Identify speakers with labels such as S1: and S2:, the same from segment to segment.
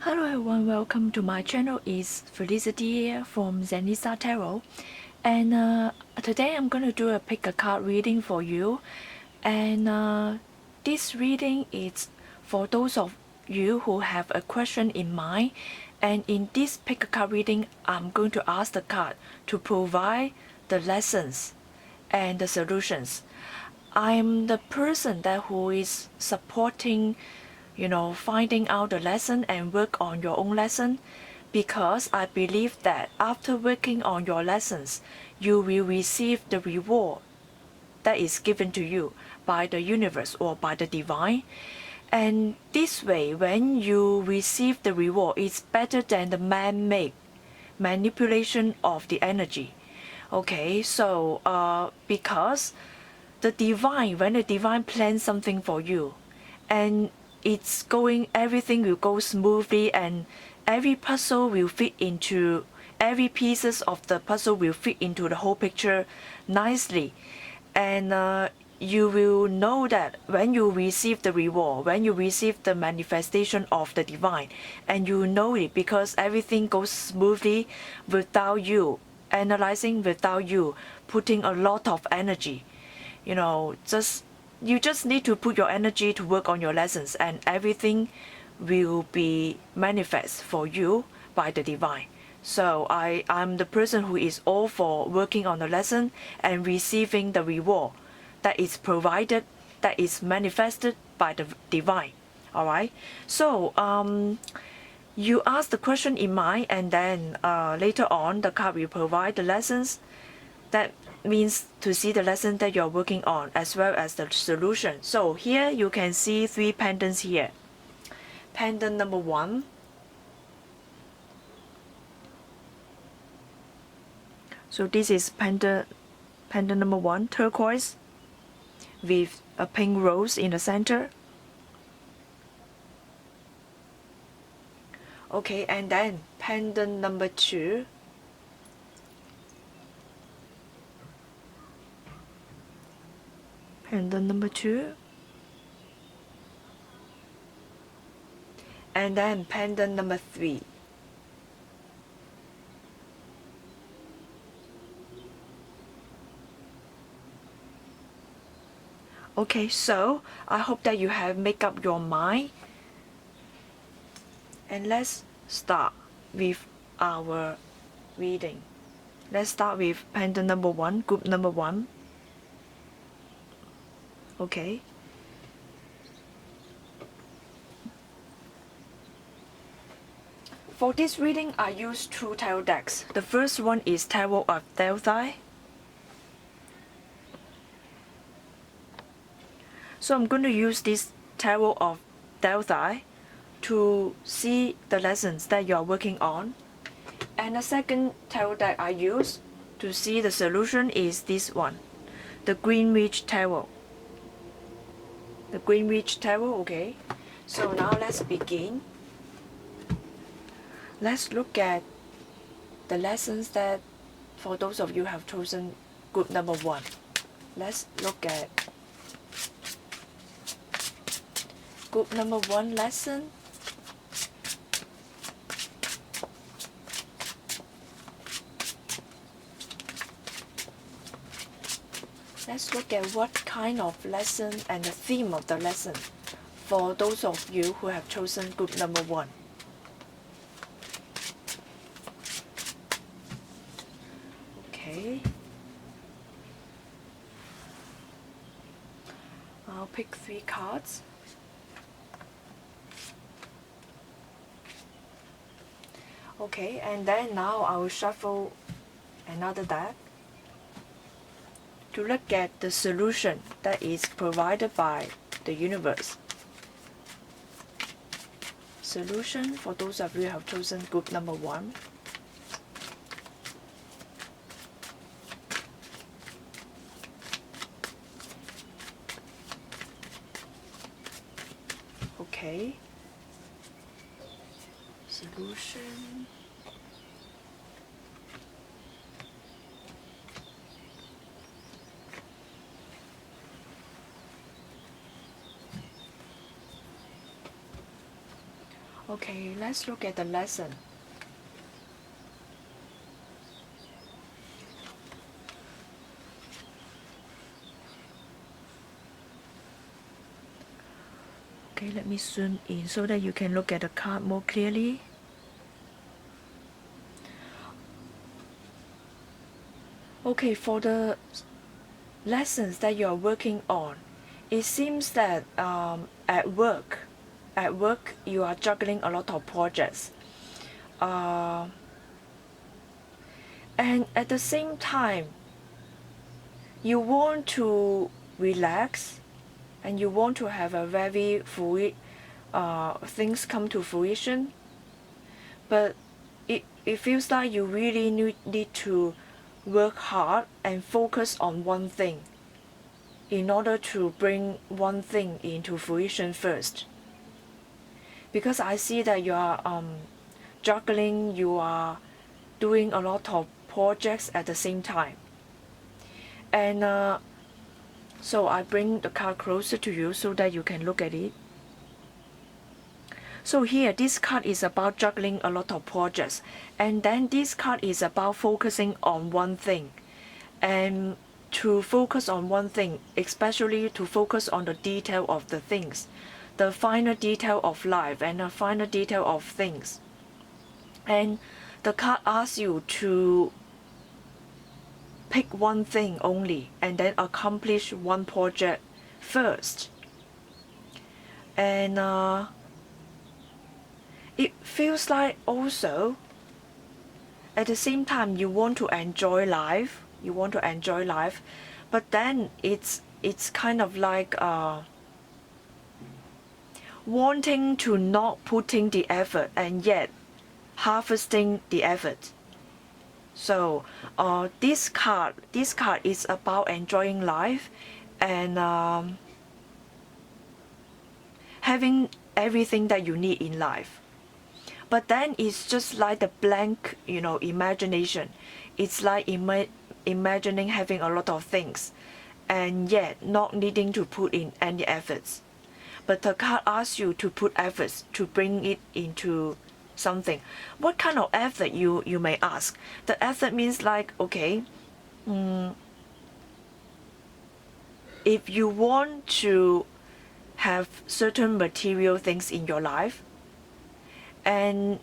S1: Hello everyone, welcome to my channel. It's Felicity here from Zenisa Tarot, and today I'm going to do a pick a card reading for you. And this reading is for those of you who have a question in mind. And in this pick a card reading, I'm going to ask the card to provide the lessons and the solutions. I'm the person that who is supporting, finding out the lesson and work on your own lesson, because I believe that after working on your lessons, you will receive the reward that is given to you by the universe or by the divine. And this way, when you receive the reward, it's better than the man-made manipulation of the energy. Okay, so because when the divine plans something for you, and everything will go smoothly, and every pieces of the puzzle will fit into the whole picture nicely. And you will know that when you receive the reward, when you receive the manifestation of the divine, and you know it because everything goes smoothly without you analyzing, without you putting a lot of energy. You just need to put your energy to work on your lessons, and everything will be manifest for you by the divine. So I'm the person who is all for working on the lesson and receiving the reward that is provided, that is manifested by the divine. Alright? So you ask the question in mind, and then later on the card will provide the lessons. That means to see the lesson that you're working on as well as the solution. So here you can see 3 pendants here. Pendant number 1. So this is pendant number 1, turquoise, with a pink rose in the center. Okay, and then pendant number 2. Pendant number 2. And then pendant number 3. Okay, so I hope that you have made up your mind. And let's start with our reading. Let's start with pendant number 1, group number 1. Okay. For this reading, I use 2 tarot decks. The first one is Tarot of Delphi. So I'm going to use this Tarot of Delphi to see the lessons that you are working on. And the second tarot deck I use to see the solution is this one, the Greenwich Tarot. The Greenwich Tarot, okay. So now let's begin. Let's look at the lessons that for those of you who have chosen group number 1. Let's look at group number 1 lesson. Let's look at what kind of lesson and the theme of the lesson for those of you who have chosen group number 1. Okay. I'll pick 3 cards. Okay, and then now I will shuffle another deck to look at the solution that is provided by the universe. Solution for those of you who have chosen group number 1. Okay. Solution. Okay, let's look at the lesson. Okay, let me zoom in so that you can look at the card more clearly. Okay, for the lessons that you are working on, it seems that at work you are juggling a lot of projects. And at the same time, you want to relax and you want to have a very fluid things come to fruition, but it feels like you really need to work hard and focus on one thing in order to bring one thing into fruition first. Because I see that you are juggling, you are doing a lot of projects at the same time. And so I bring the card closer to you so that you can look at it. So here, this card is about juggling a lot of projects. And then this card is about focusing on one thing. And to focus on one thing, especially to focus on the detail of the things, the final detail of life and the final detail of things. And the card asks you to pick one thing only and then accomplish one project first. And it feels like also at the same time you want to enjoy life, but then it's kind of like wanting to not putting the effort and yet harvesting the effort. So this card is about enjoying life and having everything that you need in life. But then it's just like the blank, imagination. It's like imagining having a lot of things and yet not needing to put in any efforts. But the card asks you to put efforts to bring it into something. What kind of effort, you may ask? The effort means like, okay, if you want to have certain material things in your life, and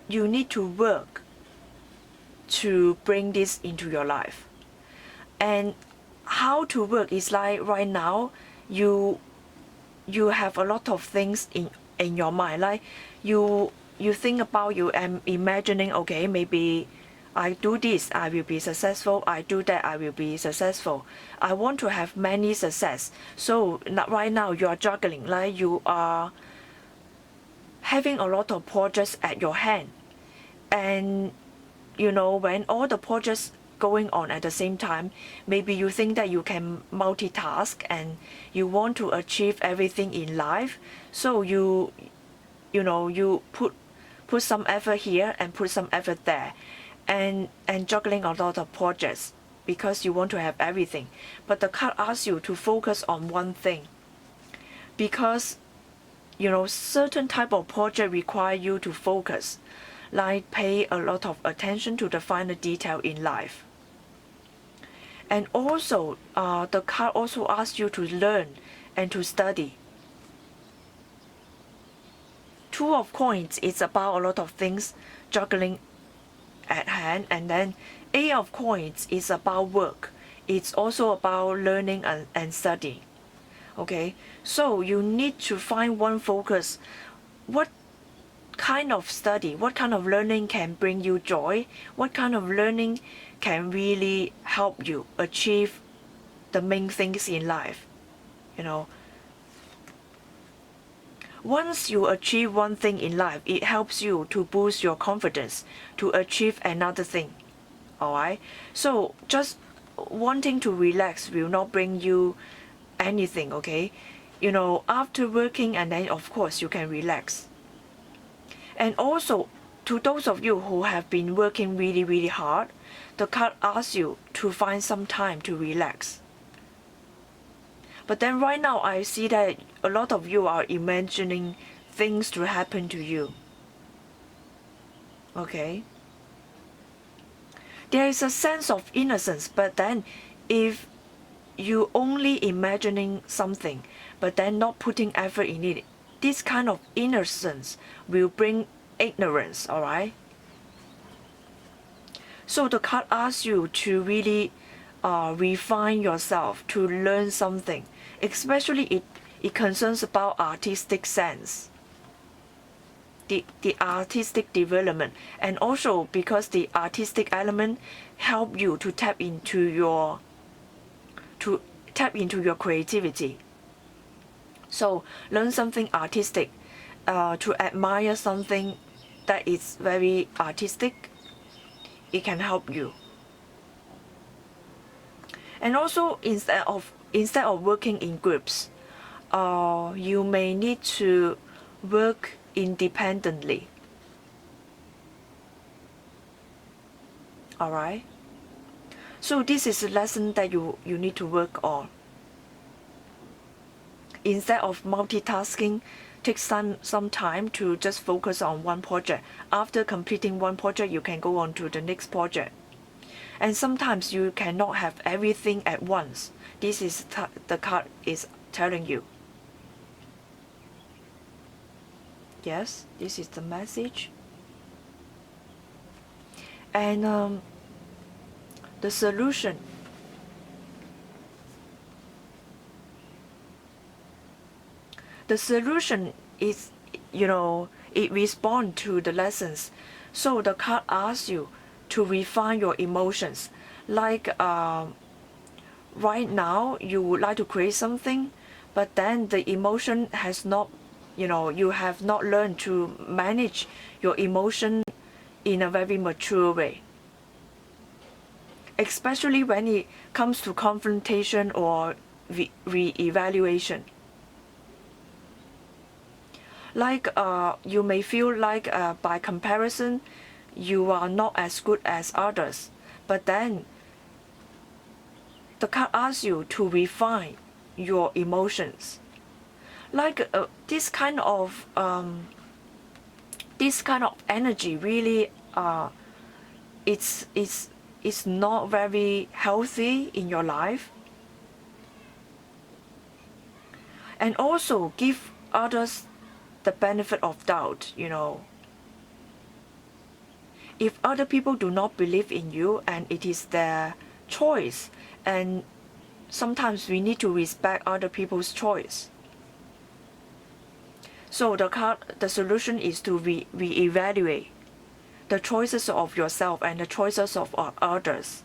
S1: you need to work to bring this into your life. And how to work is like right now you have a lot of things in your mind, like you think about, you am imagining, okay, maybe I do this, I will be successful. I do that, I will be successful. I want to have many success. So right now you are juggling, like you are having a lot of projects at your hand. And when all the projects going on at the same time, maybe you think that you can multitask and you want to achieve everything in life. So you put some effort here and put some effort there, and juggling a lot of projects because you want to have everything. But the card asks you to focus on one thing, because certain type of project require you to focus, like pay a lot of attention to the finer detail in life. And also the card also asks you to learn and to study. Two of Coins is about a lot of things juggling at hand, and then Eight of Coins is about work. It's also about learning and studying. Okay, so you need to find one focus. What kind of study, what kind of learning can bring you joy? What kind of learning can really help you achieve the main things in life? Once you achieve one thing in life, it helps you to boost your confidence to achieve another thing. Alright? So just wanting to relax will not bring you anything, okay? After working, and then of course you can relax. And also, to those of you who have been working really, really hard, the card asks you to find some time to relax. But then right now I see that a lot of you are imagining things to happen to you. Okay? There is a sense of innocence, but then if you only imagining something, but then not putting effort in it, this kind of innocence will bring ignorance, alright? So the card asks you to really refine yourself, to learn something, especially it concerns about artistic sense, the artistic development, and also because the artistic element help you to tap into your creativity. So learn something artistic, to admire something that is very artistic, it can help you. And also instead of working in groups, you may need to work independently. Alright? So this is a lesson that you need to work on. Instead of multitasking, take some time to just focus on one project. After completing one project, you can go on to the next project. And sometimes you cannot have everything at once. This is the card is telling you. Yes, this is the message. And the solution. The solution is, it responds to the lessons. So the card asks you to refine your emotions. Like right now, you would like to create something, but then the emotion has not, you have not learned to manage your emotion in a very mature way. Especially when it comes to confrontation or re-evaluation. Like you may feel like by comparison, you are not as good as others. But then the card asks you to refine your emotions. Like this kind of energy really it's not very healthy in your life. And also give others the benefit of doubt, If other people do not believe in you and it is their choice, and sometimes we need to respect other people's choice. So the solution is to re-evaluate the choices of yourself and the choices of others,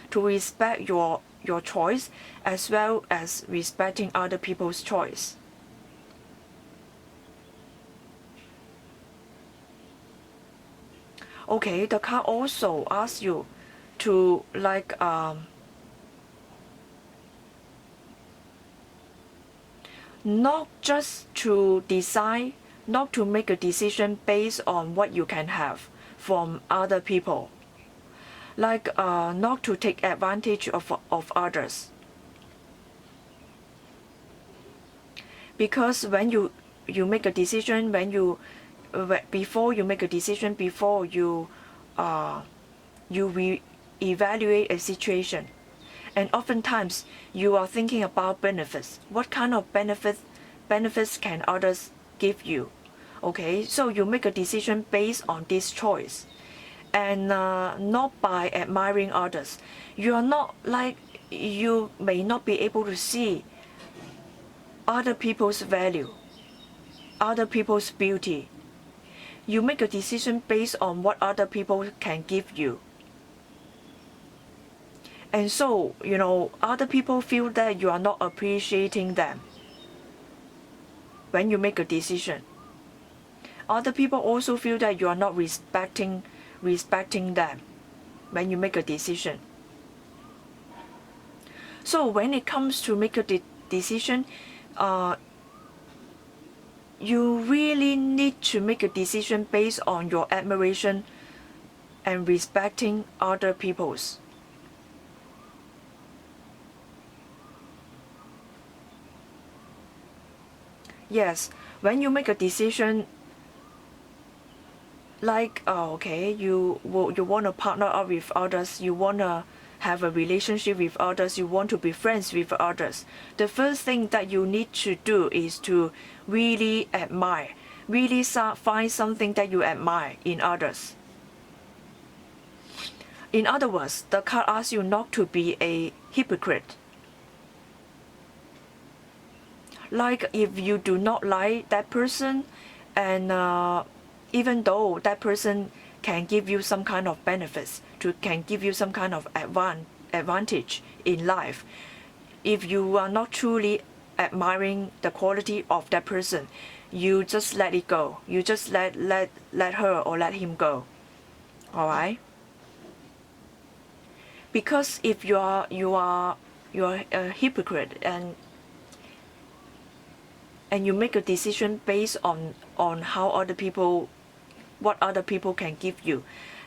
S1: to respect your choice as well as respecting other people's choice. Okay, the card also asks you to not just to decide, not to make a decision based on what you can have from other people. Like not to take advantage of others. Because when you make a decision, before you make a decision, before you evaluate a situation, and oftentimes you are thinking about benefits. What kind of benefits can others give you? Okay, so you make a decision based on this choice, and not by admiring others. You may not be able to see other people's value, other people's beauty. You make a decision based on what other people can give you. And so, other people feel that you are not appreciating them when you make a decision. Other people also feel that you are not respecting them when you make a decision. So when it comes to make a decision, you really need to make a decision based on your admiration and respecting other people's. Yes, when you make a decision like, okay, you want to partner up with others, you want to have a relationship with others, you want to be friends with others, the first thing that you need to do is to really admire, really find something that you admire in others. In other words, the card asks you not to be a hypocrite. Like if you do not like that person, and even though that person can give you some kind of benefits, can give you some kind of advantage in life, if you are not truly admiring the quality of that person, you just let it go. You just let her or let him go. All right? Because if you are a hypocrite, and you make a decision based on how what other people can give you,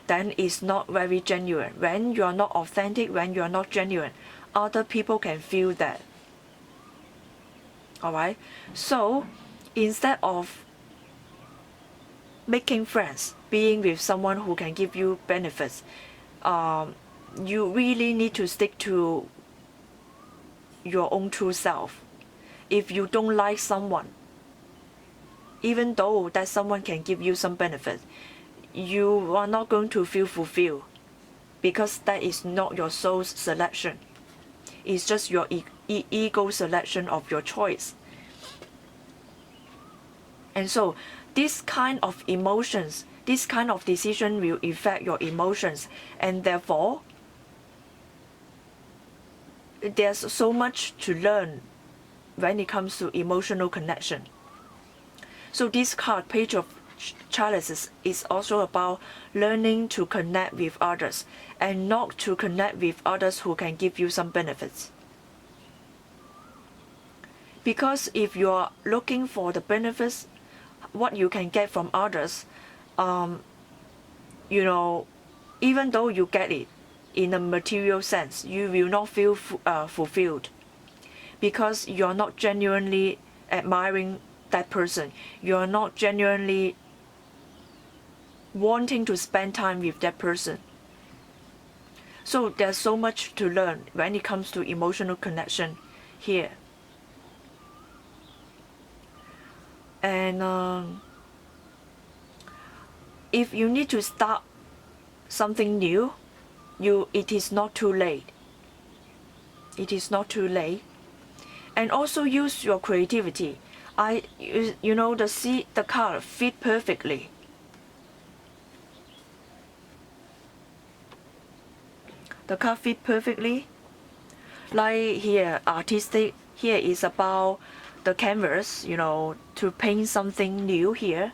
S1: then it's not very genuine. When you are not authentic, when you are not genuine, other people can feel that. All right? So instead of making friends, being with someone who can give you benefits, you really need to stick to your own true self. If you don't like someone, even though that someone can give you some benefit, you are not going to feel fulfilled, because that is not your soul's selection. It's just your ego selection of your choice. And so this kind of emotions, this kind of decision will affect your emotions, and therefore there's so much to learn when it comes to emotional connection. So this card, Page of Chalices, is also about learning to connect with others, and not to connect with others who can give you some benefits. Because if you are looking for the benefits, what you can get from others, even though you get it in a material sense, you will not feel fulfilled, because you're not genuinely admiring that person. You're not genuinely wanting to spend time with that person. So there's so much to learn when it comes to emotional connection here. And if you need to start something new, it is not too late. It is not too late. And also use your creativity. The card fit perfectly. The card fit perfectly. Like here, artistic. Here is about the canvas, to paint something new here,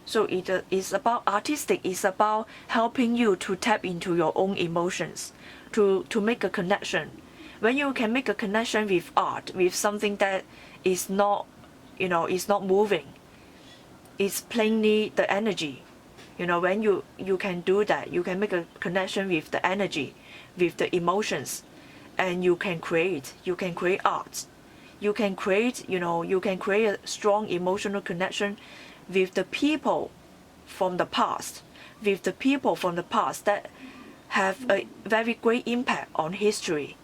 S1: So it is about artistic. It's about helping you to tap into your own emotions, to make a connection. When you can make a connection with art, with something that is not, is not moving, it's plainly the energy. When you can do that, you can make a connection with the energy, with the emotions, and you can create art. You can create a strong emotional connection with the people from the past, that have a very great impact on history,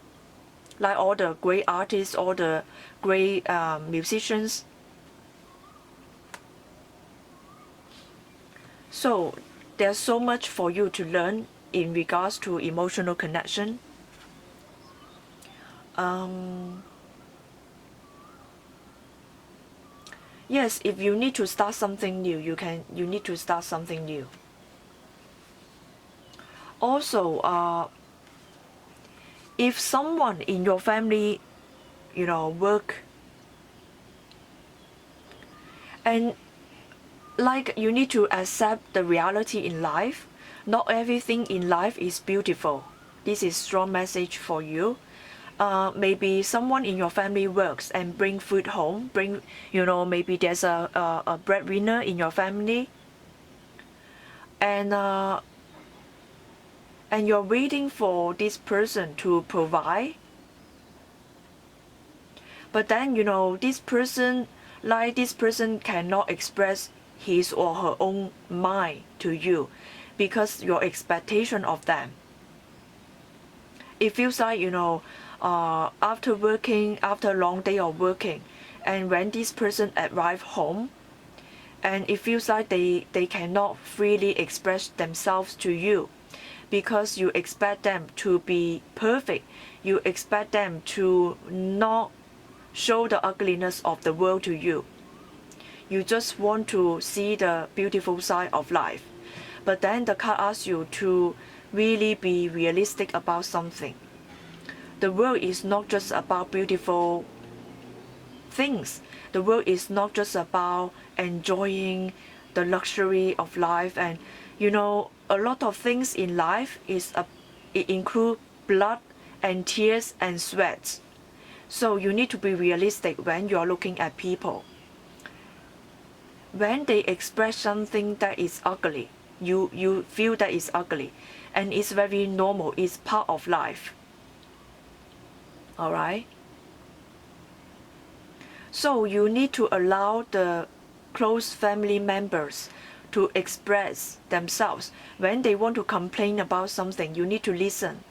S1: like all the great artists, all the great musicians. So there's so much for you to learn in regards to emotional connection. Yes, if you need to start something new, you need to start something new. Also, if someone in your family, work, and like you need to accept the reality in life. Not everything in life is beautiful. This is strong message for you. Maybe someone in your family works and bring food home. Maybe there's a breadwinner in your family, and you're waiting for this person to provide. But then, this person cannot express his or her own mind to you because your expectation of them. It feels like, after a long day of working, and when this person arrive home, and it feels like they cannot freely express themselves to you because you expect them to be perfect. You expect them to not show the ugliness of the world to you. You just want to see the beautiful side of life. But then the card asks you to really be realistic about something. The world is not just about beautiful things. The world is not just about enjoying the luxury of life. And a lot of things in life it include blood and tears and sweat. So you need to be realistic when you are looking at people. When they express something that is ugly, you feel that is ugly, and it's very normal. It's part of life. Alright? So you need to allow the close family members to express themselves. When they want to complain about something, you need to listen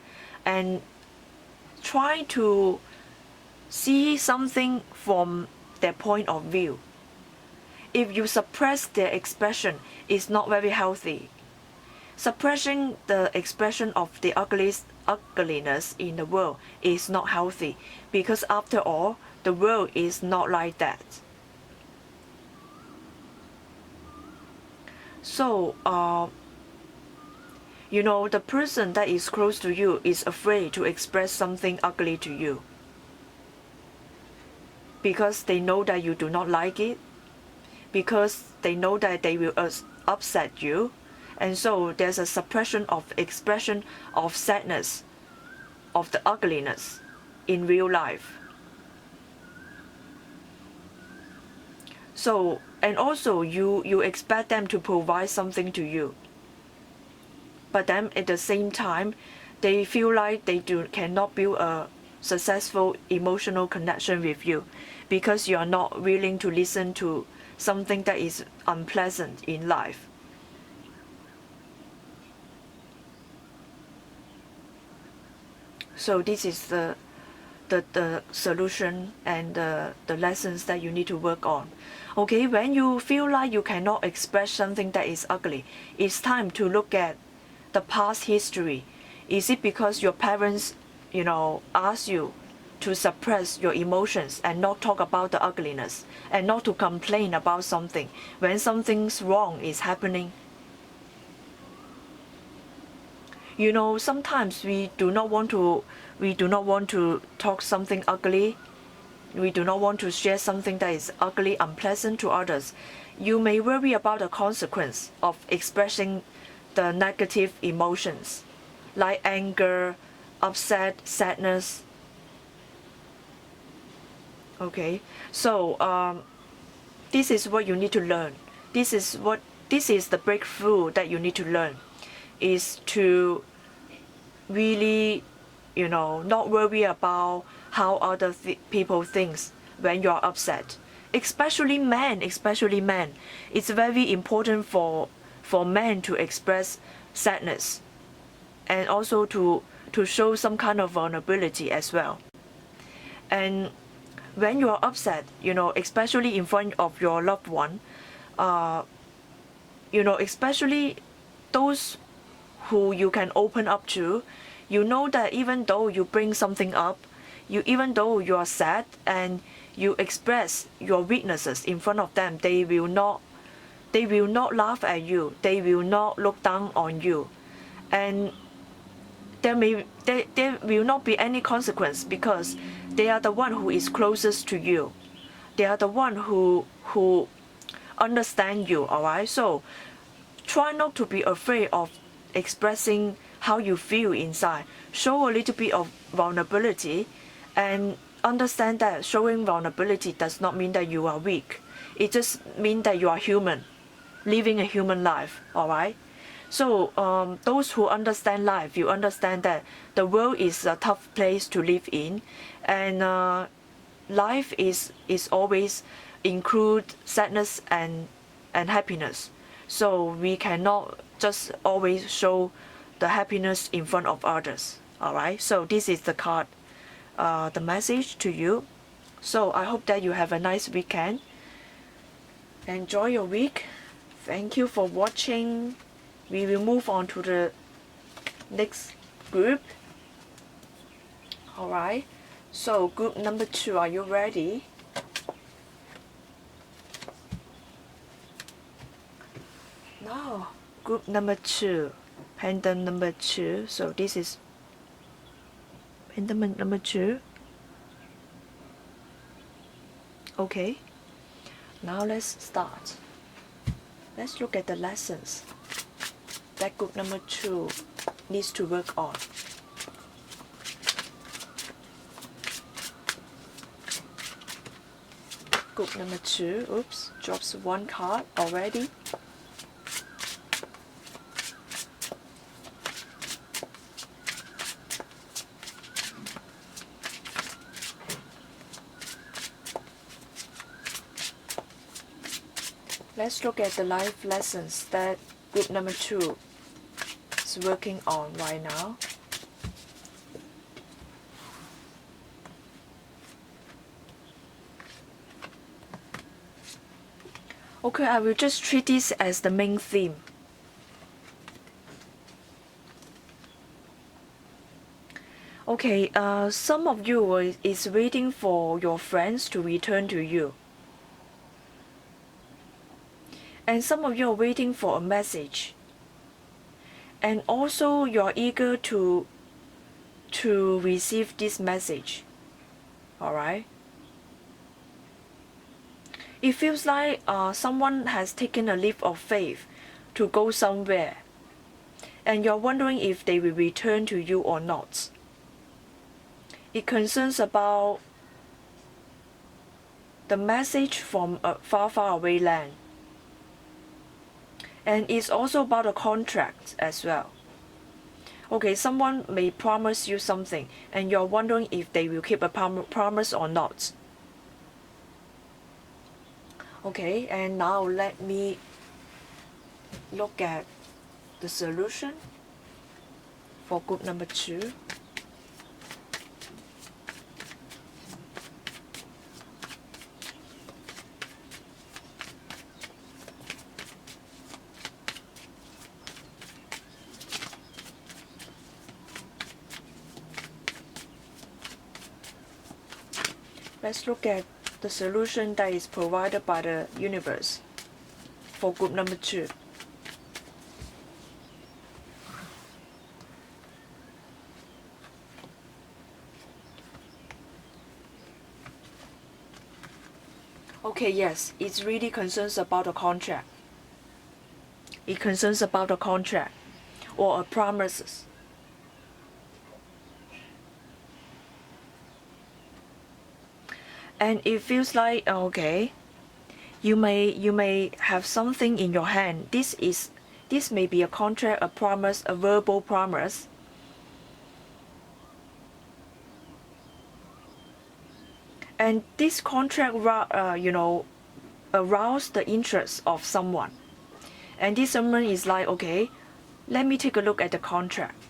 S1: and try to see something from their point of view. If you suppress their expression, it's not very healthy. Suppressing the expression of the ugliness in the world is not healthy, because after all, the world is not like that. So, the person that is close to you is afraid to express something ugly to you because they know that you do not like it, because they know that they will upset you. And so there's a suppression of expression of sadness, of the ugliness in real life. So, and also you expect them to provide something to you. But then at the same time, they feel like they cannot build a successful emotional connection with you because you are not willing to listen to something that is unpleasant in life. So this is the solution and the lessons that you need to work on. Okay, when you feel like you cannot express something that is ugly, it's time to look at the past history. Is it because your parents, asked you to suppress your emotions and not talk about the ugliness and not to complain about something when something's wrong is happening? Sometimes we do not want to talk something ugly. We do not want to share something that is ugly, unpleasant to others. You may worry about the consequence of expressing the negative emotions like anger, upset, sadness. Okay, so this is what you need to learn. This is the breakthrough that you need to learn, is to really, not worry about how other people think when you're upset. Especially men. It's very important for men to express sadness and also to show some kind of vulnerability as well. And when you are upset, especially in front of your loved one, especially those who you can open up to, that even though you bring something up, even though you are sad and you express your weaknesses in front of them, they will not laugh at you. They will not look down on you, and there will not be any consequence because they are the one who is closest to you. They are the one who understand you. All right. So try not to be afraid of expressing how you feel inside. Show a little bit of vulnerability, and understand that showing vulnerability does not mean that you are weak. It just means that you are human, living a human life. All right. So those who understand life, you understand that the world is a tough place to live in, and life is always include sadness and happiness. So we cannot just always show the happiness in front of others. All right. So this is the card, the message to you. So I hope that you have a nice weekend. Enjoy your week. Thank you for watching. We will move on to the next group. All right. So group number 2, are you ready? Now, group number 2, pendant number 2. So this is pendant number 2. Okay. Now let's start. Let's look at the lessons that group number 2 needs to work on. Group number 2, oops, drops 1 card already. Let's look at the life lessons that group number 2 is working on right now. Okay, I will just treat this as the main theme. Okay, some of you is waiting for your friends to return to you. And some of you are waiting for a message. And also you're eager to receive this message. Alright? It feels like someone has taken a leap of faith to go somewhere. And you're wondering if they will return to you or not. It concerns about the message from a far, far away land. And it's also about a contract as well. Okay, someone may promise you something and you're wondering if they will keep a promise or not. Okay, and now let me look at the solution for group number 2. Let's look at the solution that is provided by the universe for group number 2. Okay, yes, it really concerns about a contract. It concerns about a contract or a promises. And it feels like, okay, you may have something in your hand. This may be a contract, a promise, a verbal promise. And this contract, arouse the interest of someone. And this someone is like, okay, let me take a look at the contract.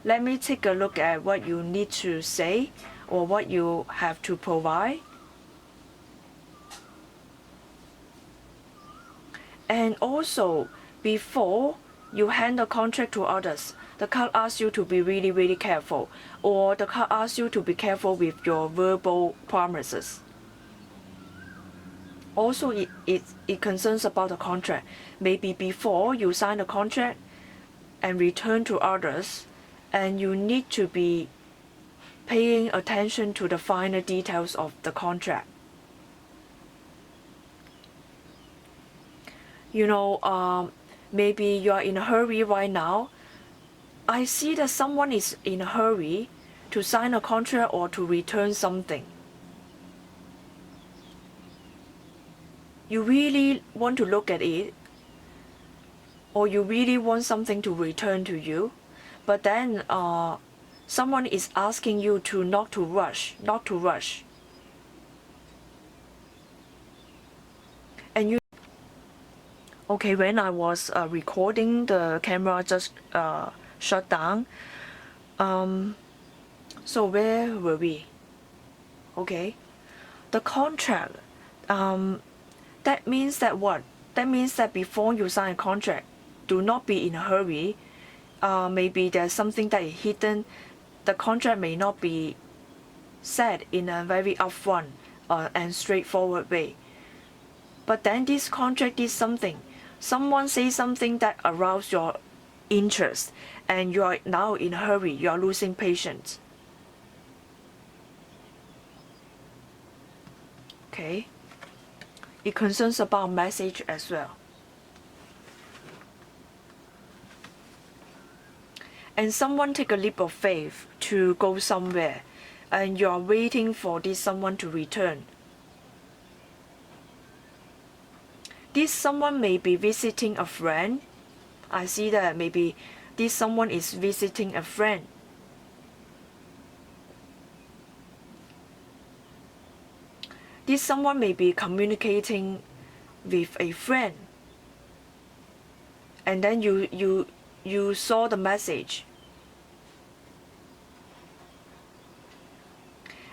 S1: Let me take a look at what you need to say or what you have to provide. And also, before you hand the contract to others, the card asks you to be really, really careful. Or the card asks you to be careful with your verbal promises. Also, it concerns about the contract. Maybe before you sign the contract and return to others, and you need to be paying attention to the finer details of the contract. Maybe you are in a hurry right now. I see that someone is in a hurry to sign a contract or to return something. You really want to look at it, or you really want something to return to you, but then someone is asking you to not to rush. Okay, when I was recording, the camera just shut down. So where were we? Okay, the contract. That means that what? That means that before you sign a contract, do not be in a hurry. Maybe there's something that is hidden. The contract may not be said in a very upfront and straightforward way. But then this contract is something. Someone says something that arouses your interest, and you are now in a hurry. You are losing patience. Okay. It concerns about message as well. And someone take a leap of faith to go somewhere, and you are waiting for this someone to return. This someone may be visiting a friend. I see that maybe this someone is visiting a friend. This someone may be communicating with a friend. And then you saw the message.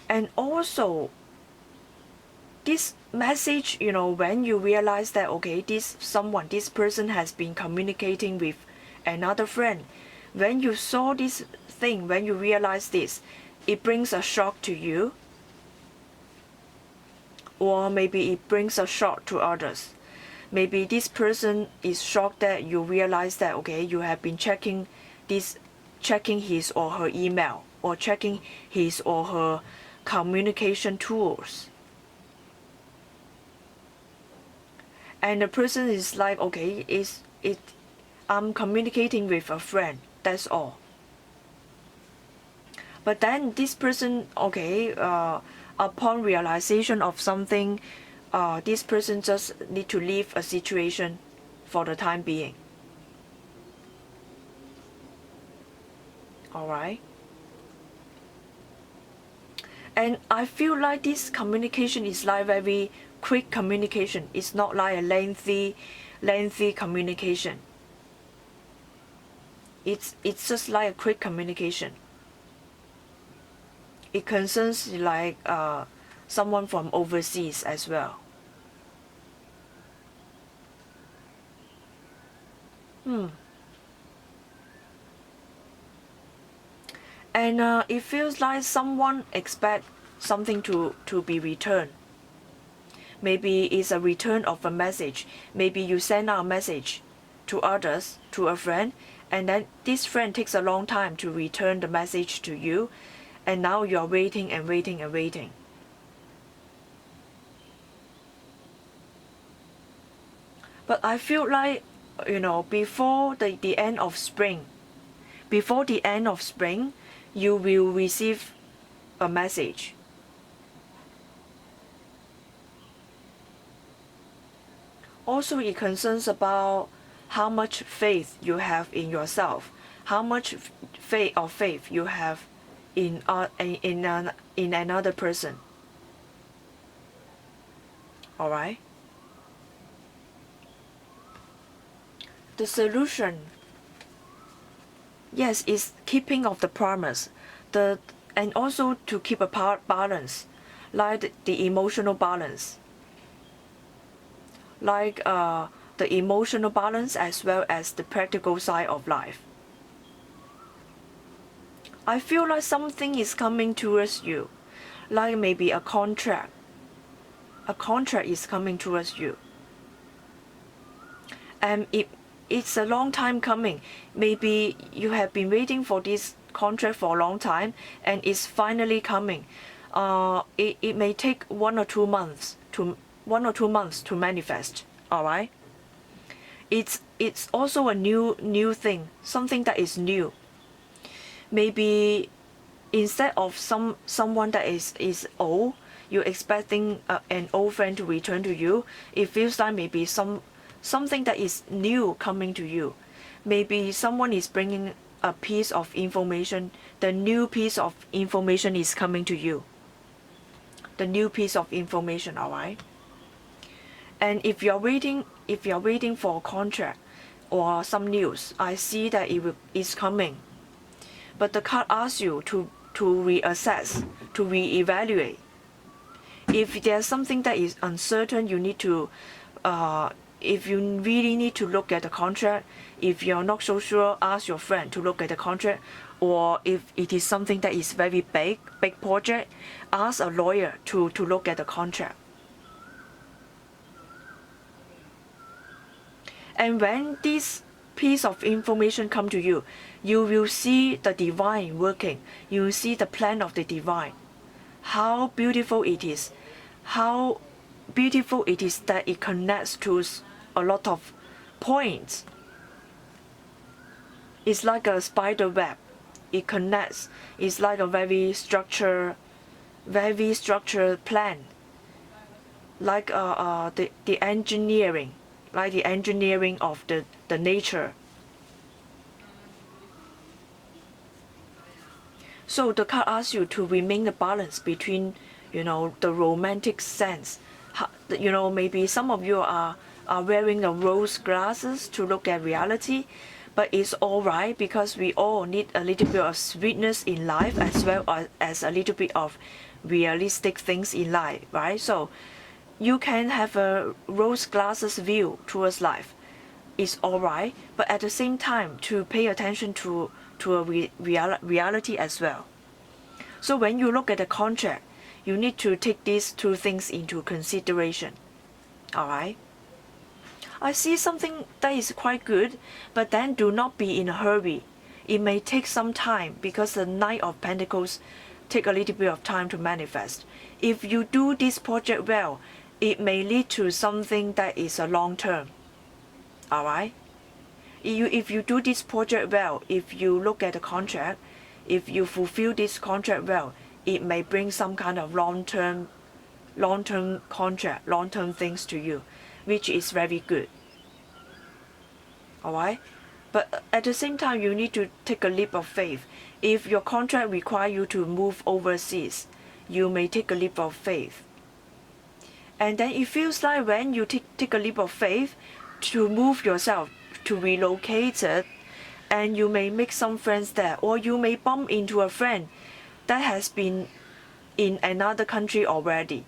S1: And also, this message, when you realize that, okay, this person has been communicating with another friend. When you saw this thing, when you realize this, it brings a shock to you. Or maybe it brings a shock to others. Maybe this person is shocked that you realize that, okay, you have been checking his or her email, or checking his or her communication tools. And the person is like, okay, I'm communicating with a friend, that's all. But then this person, okay, upon realization of something, this person just need to leave a situation for the time being. Alright? And I feel like this communication is like very quick communication. It's not like a lengthy communication. It's just like a quick communication. It concerns like someone from overseas as well. And it feels like someone expect something to be returned. Maybe it's a return of a message. Maybe you send out a message to others, to a friend, and then this friend takes a long time to return the message to you, and now you're waiting and waiting and waiting. But I feel like, before the end of spring, you will receive a message. Also, it concerns about how much faith you have in yourself, how much faith you have in another person. All right. The solution, yes, is keeping of the promise, and also to keep a balance, like the emotional balance, like the emotional balance as well as the practical side of life. I feel like something is coming towards you, like maybe a contract. A contract is coming towards you, and it's a long time coming. Maybe you have been waiting for this contract for a long time, and it's finally coming. It may take 1 or 2 months to manifest. All right. It's also a new thing, something that is new. Maybe instead of someone that is old, you're expecting an old friend to return to you. It feels like maybe something that is new coming to you. Maybe someone is bringing a piece of information. The new piece of information is coming to you. The new piece of information, all right? And if you're waiting for a contract or some news, I see that it's coming. But the card asks you to reassess, to reevaluate. If there's something that is uncertain, you need to, if you really need to look at the contract, if you're not so sure, ask your friend to look at the contract. Or if it is something that is very big project, ask a lawyer to look at the contract. And when this piece of information come to you, you will see the divine working. You will see the plan of the divine. How beautiful it is. How beautiful it is that it connects to a lot of points. It's like a spider web. It connects. It's like a very structured plan. Like the engineering. Like the engineering of the nature. So the card asks you to remain the balance between, the romantic sense. Maybe some of you are wearing the rose glasses to look at reality, but it's alright because we all need a little bit of sweetness in life as well as a little bit of realistic things in life, right? So you can have a rose glasses view towards life. It's alright, but at the same time to pay attention to a reality as well. So when you look at the contract, you need to take these two things into consideration. Alright? I see something that is quite good, but then do not be in a hurry. It may take some time because the Knight of Pentacles take a little bit of time to manifest. If you do this project well, it may lead to something that is a long term. Alright? If you do this project well, if you look at the contract, if you fulfill this contract well, it may bring some kind of long-term contract, long-term things to you, which is very good. Alright? But at the same time, you need to take a leap of faith. If your contract requires you to move overseas, you may take a leap of faith. And then it feels like when you take a leap of faith to move yourself, to relocate it, and you may make some friends there, or you may bump into a friend that has been in another country already.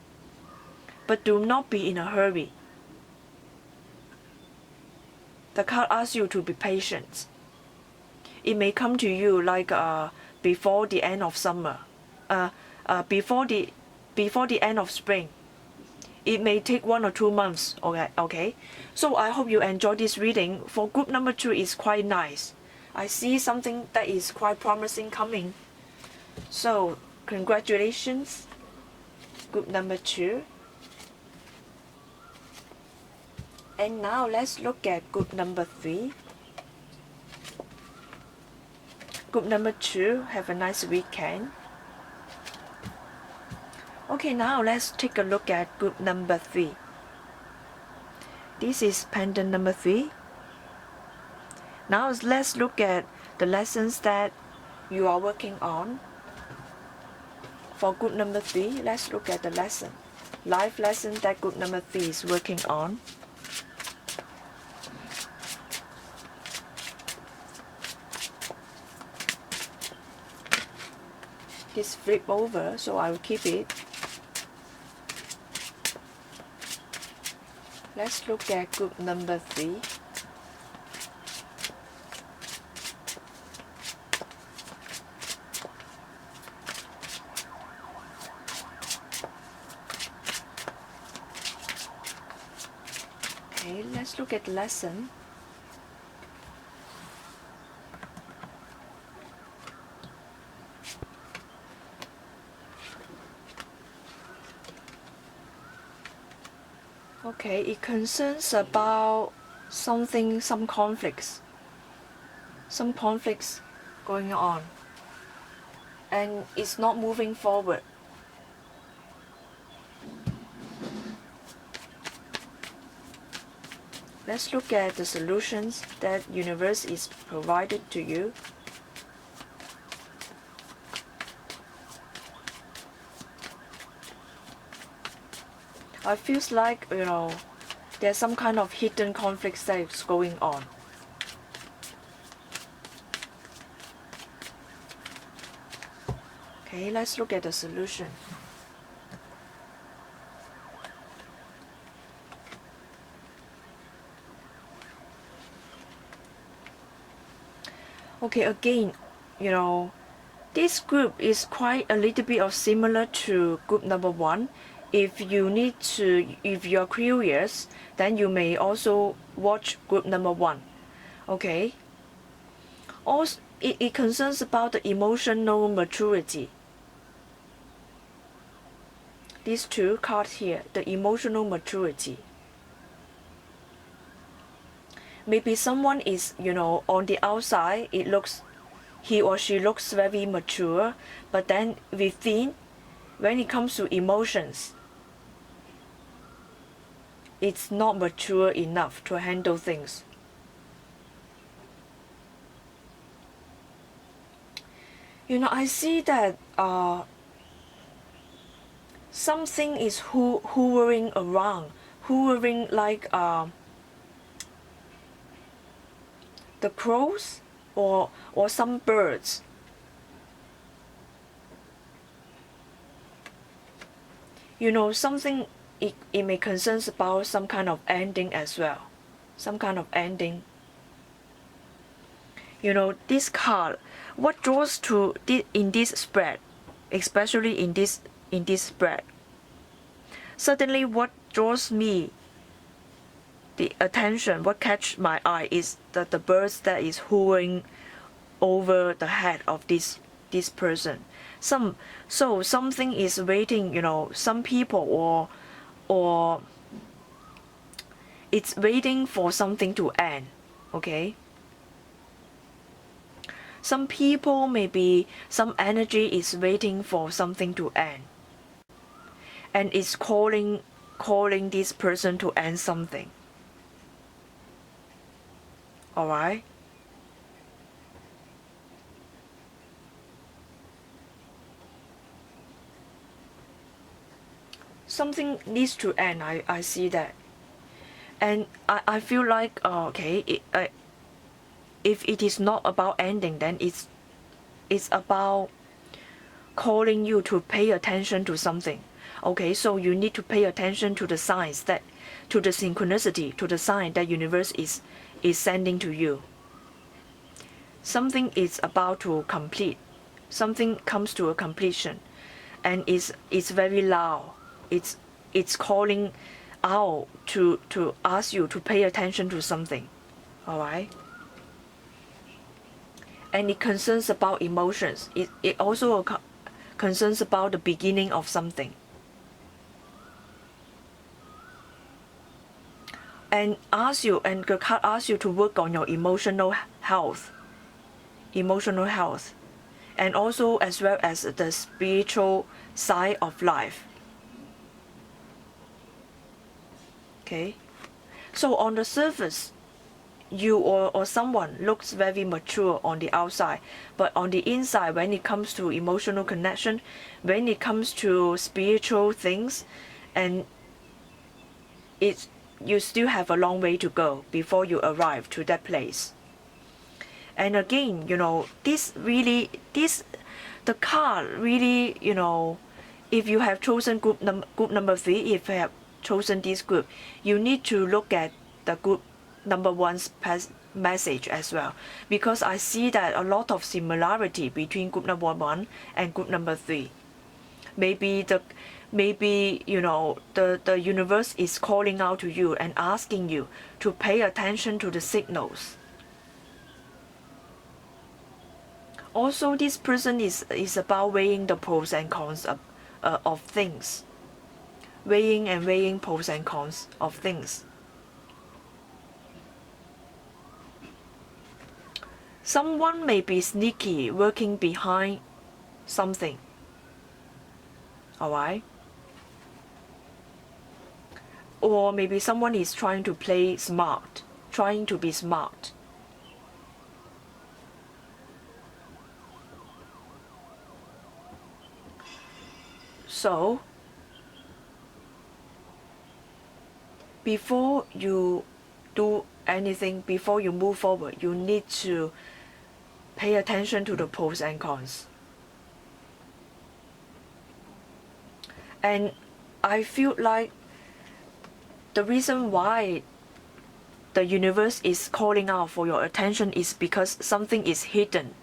S1: But do not be in a hurry. The card asks you to be patient. It may come to you like before the end of summer, before the end of spring. It may take 1 or 2 months. Okay. So I hope you enjoy this reading. For group number 2, it's quite nice. I see something that is quite promising coming. So congratulations, group number 2. And now let's look at group number 3. Group number 2, have a nice weekend. Okay, now let's take a look at group number 3. This is pendant number 3. Now let's look at the lessons that you are working on. For group number 3, let's look at the lesson. Life lesson that group number 3 is working on. This flip over, so I will keep it. Let's look at group number 3. Okay, let's look at the lesson. Okay, it concerns about some conflicts going on, and it's not moving forward. Let's look at the solutions that universe is provided to you. I feels like, There's some kind of hidden conflicts that is going on. Okay, let's look at the solution. Okay, again, this group is quite a little bit of similar to group number 1. If you're curious, then you may also watch group number 1. Okay. Also, it concerns about the emotional maturity. These two cards here, the emotional maturity. Maybe someone is, on the outside, he or she looks very mature, but then within, when it comes to emotions, it's not mature enough to handle things. I see that something is hovering around, hovering like the crows or some birds. Something, it may concern about some kind of ending as well. Some kind of ending. This card, what draws to in this spread, especially in this spread, suddenly what draws me the attention, what catch my eye is that the birds that is hovering over the head of this person. So something is waiting, some people or it's waiting for something to end. Okay. Some people, maybe some energy is waiting for something to end, and it's calling this person to end something. All right. Something needs to end. I see that, and I feel like okay, if it is not about ending, then it's about calling you to pay attention to something. Okay, so you need to pay attention to the signs to the synchronicity, to the sign that universe is sending to you. Something is about to complete. Something comes to a completion, and it's very loud. It's calling out to ask you to pay attention to something. All right. And it concerns about emotions. It also concerns about the beginning of something. And the card asks you to work on your emotional health, and also as well as the spiritual side of life. Okay, so on the surface, you or someone looks very mature on the outside, but on the inside, when it comes to emotional connection, when it comes to spiritual things, and you still have a long way to go before you arrive to that place. And again, the card really, if you have chosen group number 3, if you have chosen this group, you need to look at the group number 1's message as well, because I see that a lot of similarity between group number 1 and group number 3. Maybe the universe is calling out to you and asking you to pay attention to the signals. Also, this person is about weighing the pros and cons of things. Weighing pros and cons of things. Someone may be sneaky, working behind something. Alright? Or maybe someone is trying to play smart, trying to be smart. So, before you do anything, before you move forward, you need to pay attention to the pros and cons. And I feel like the reason why the universe is calling out for your attention is because something is hidden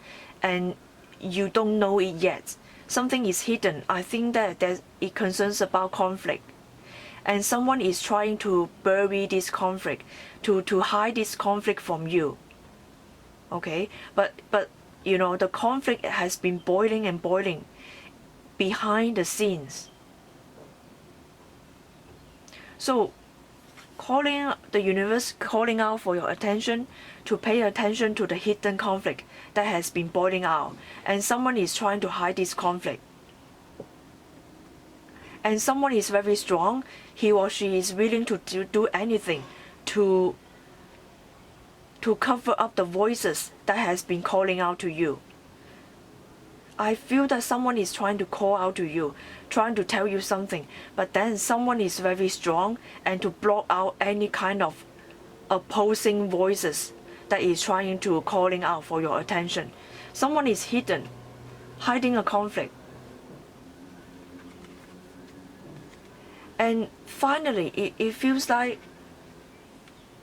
S1: and you don't know it yet. Something is hidden. I think that it concerns about conflict. And someone is trying to bury this conflict, to hide this conflict from you. Okay? But you know, the conflict has been boiling and boiling behind the scenes. So the universe calling out for your attention, to pay attention to the hidden conflict that has been boiling out, and someone is trying to hide this conflict. And someone is very strong, he or she is willing to do anything to cover up the voices that has been calling out to you. I feel that someone is trying to call out to you, trying to tell you something, but then someone is very strong and to block out any kind of opposing voices that is trying to calling out for your attention. Someone is hidden, hiding a conflict. And finally, it feels like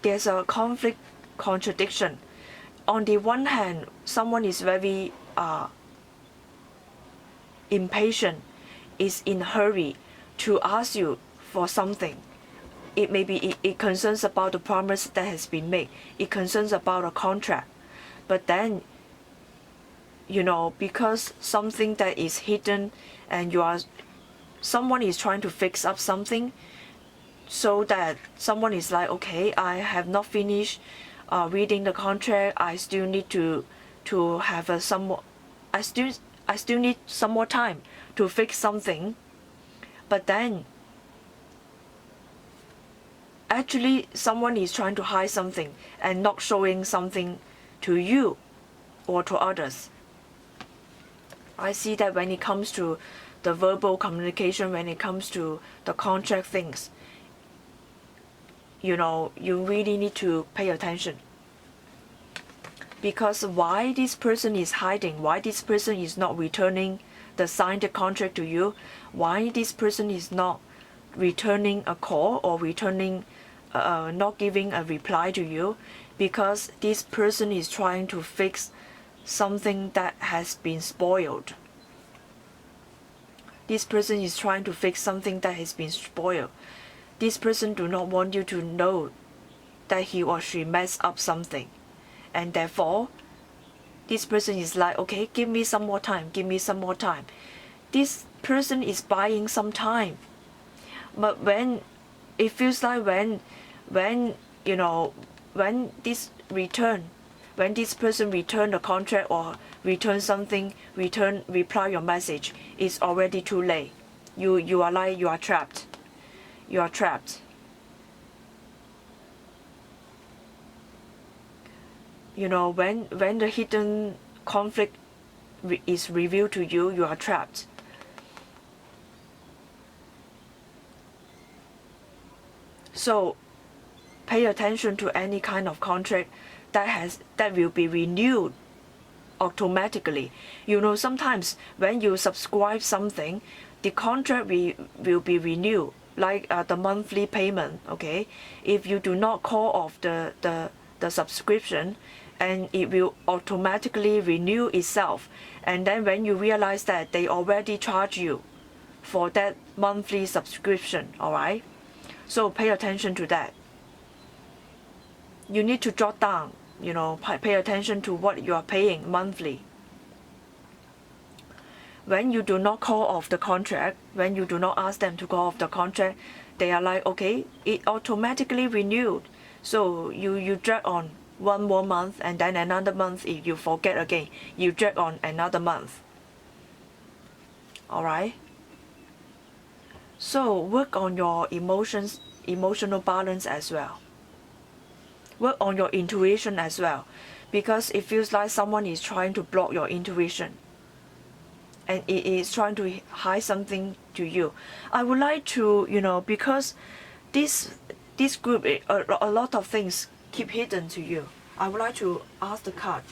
S1: there's a conflict contradiction. On the one hand, someone is very impatient, is in a hurry to ask you for something. It may be it concerns about the promise that has been made. It concerns about a contract. But then, you know, because something that is hidden and someone is trying to fix up something, so that someone is like, okay, I have not finished reading the contract. I still need to have I still need some more time to fix something. But then actually someone is trying to hide something and not showing something to you or to others. I see that when it comes to the verbal communication, when it comes to the contract things, you know, you really need to pay attention. Because why this person is hiding, why this person is not returning the signed contract to you, why this person is not returning a call or returning, not giving a reply to you, because this person is trying to fix something that has been spoiled. This person is trying to fix something that has been spoiled. This person do not want you to know that he or she messed up something. And therefore, this person is like, okay, give me some more time, give me some more time. This person is buying some time. But when it feels like when you know, when this person return the contract or return something, reply your message, it's already too late. You are like, you are trapped. You are trapped. You know, when the hidden conflict is revealed to you, you are trapped. So pay attention to any kind of contract that will be renewed automatically. You know, sometimes when you subscribe something, the contract will be renewed, like the monthly payment. Okay, if you do not call off the subscription, and it will automatically renew itself. And then when you realize that they already charge you for that monthly subscription, all right? So pay attention to that. You need to jot down, you know, pay attention to what you are paying monthly. When you do not call off the contract, when you do not ask them to call off the contract, they are like, okay, it automatically renewed. So you drag on one more month, and then another month. If you forget again, you drag on another month. All right? So work on your emotional balance as well. Work on your intuition as well, because it feels like someone is trying to block your intuition, and it is trying to hide something to you. I would like to, you know, because this this group, a lot of things keep hidden to you. I would like to ask the card,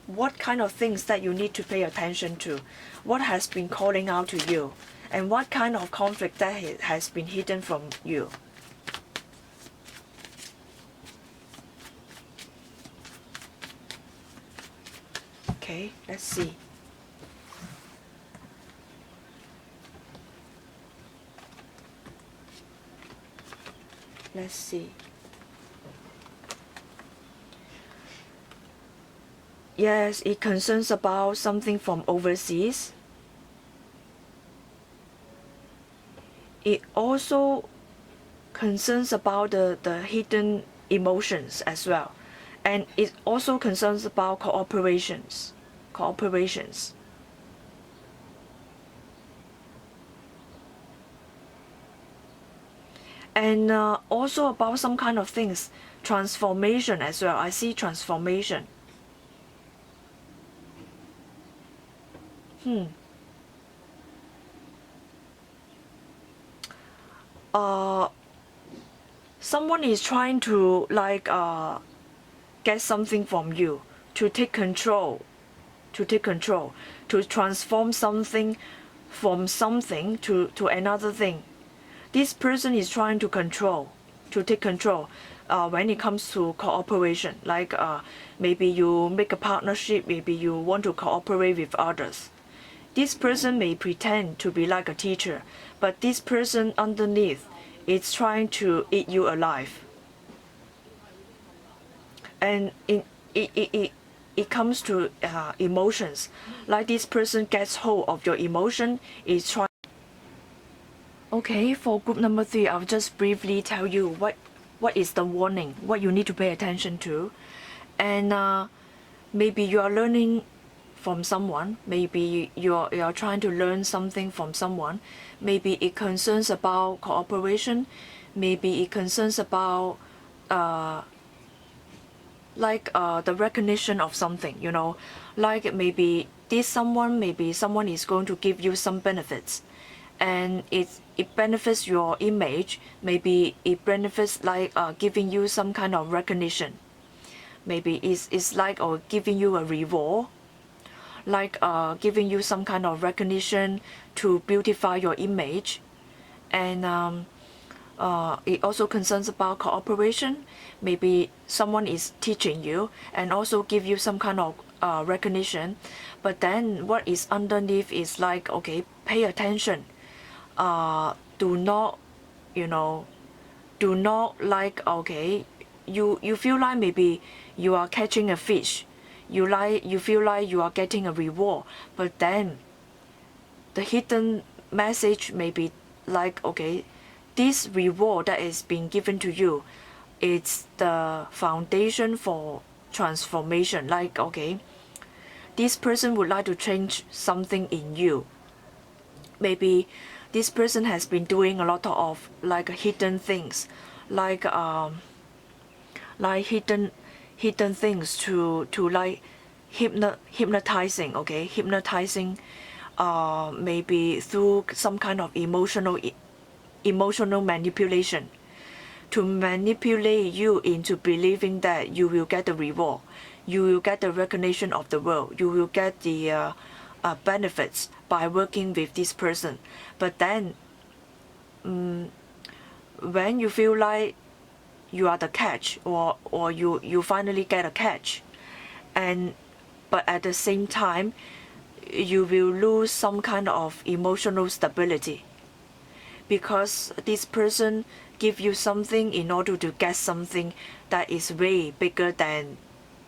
S1: what kind of things that you need to pay attention to? What has been calling out to you? And what kind of conflict that has been hidden from you? Okay, let's see. Let's see. Yes, it concerns about something from overseas. It also concerns about the hidden emotions as well. And it also concerns about cooperations. And also about some kind of things, transformation as well. I see transformation. Someone is trying to get something from you, to take control, to transform something from something to another thing. This person is trying to take control when it comes to cooperation. Maybe you make a partnership, maybe you want to cooperate with others. This person may pretend to be like a teacher, but this person underneath is trying to eat you alive. And it comes to emotions. Like this person gets hold of your emotion, is trying. Okay, for group number 3, I'll just briefly tell you what is the warning, what you need to pay attention to. And maybe you are learning from someone, maybe you're trying to learn something from someone. Maybe it concerns about cooperation, maybe it concerns about the recognition of something, like maybe someone is going to give you some benefits, and it benefits your image. Maybe it benefits giving you some kind of recognition. Maybe it's like or giving you a reward, giving you some kind of recognition to beautify your image. And it also concerns about cooperation. Maybe someone is teaching you and also give you some kind of recognition. But then what is underneath is okay, pay attention. Do not okay, you feel like maybe you are catching a fish. You feel like you are getting a reward, but then the hidden message may be okay, this reward that is being given to you, it's the foundation for transformation. Okay, this person would like to change something in you. Maybe this person has been doing a lot of hidden things, hidden things to hypnotizing. Okay, hypnotizing maybe through some kind of emotional manipulation, to manipulate you into believing that you will get the reward, you will get the recognition of the world, you will get the benefits by working with this person. But then when you feel like you are the catch, or you finally get a catch, but at the same time you will lose some kind of emotional stability, because this person give you something in order to get something that is way bigger than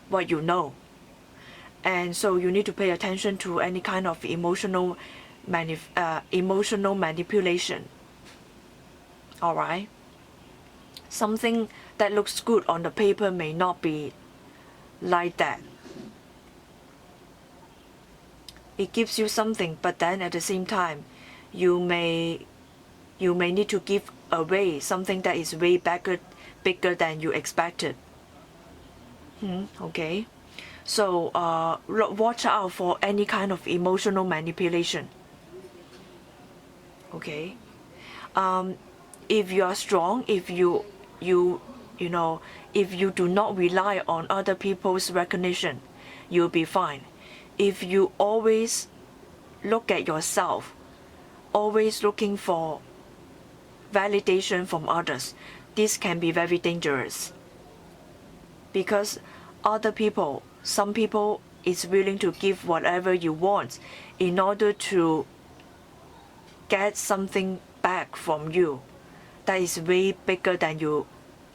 S1: what you know. And so you need to pay attention to any kind of emotional manipulation. All right, something that looks good on the paper may not be like that. It gives you something, but then at the same time you may need to give away something that is way bigger than you expected. Okay, so watch out for any kind of emotional manipulation. Okay, if you are strong, if you know, if you do not rely on other people's recognition, you'll be fine. If you always look at yourself, always looking for validation from others, this can be very dangerous. Because other people, some people is willing to give whatever you want in order to get something back from you that is way bigger than you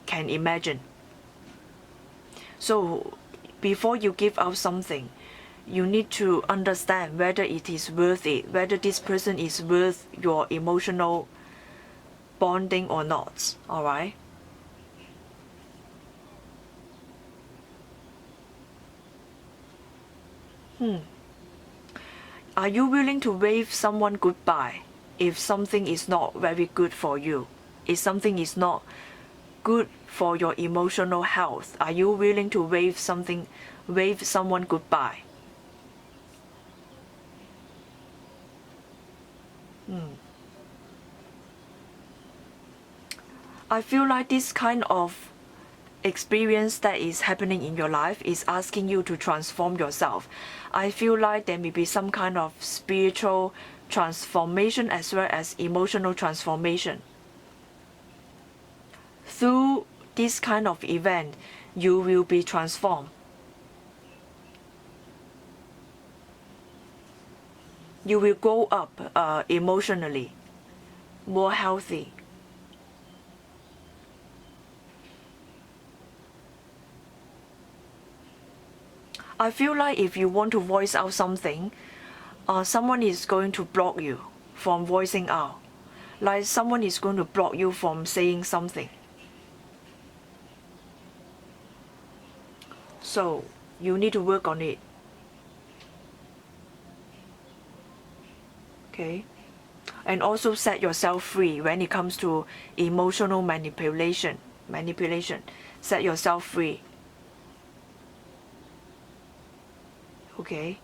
S1: can imagine. So before you give out something, you need to understand whether it is worth it, whether this person is worth your emotional bonding or not. All right? Are you willing to wave someone goodbye if something is not very good for you? If something is not good for your emotional health, are you willing to wave someone goodbye? I feel like this kind of experience that is happening in your life is asking you to transform yourself. I feel like there may be some kind of spiritual transformation as well as emotional transformation. Through this kind of event, you will be transformed. You will grow up emotionally, more healthy. I feel like if you want to voice out something, someone is going to block you from voicing out. Like someone is going to block you from saying something. So you need to work on it. Okay? And also set yourself free when it comes to emotional manipulation. Set yourself free. Okay?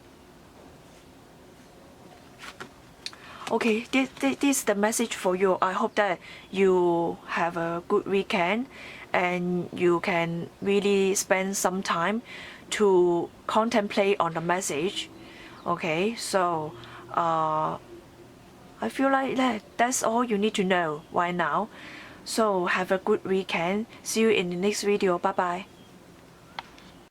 S1: Okay, this is the message for you. I hope that you have a good weekend and you can really spend some time to contemplate on the message. Okay, so I feel like that's all you need to know right now. So have a good weekend. See you in the next video. Bye bye.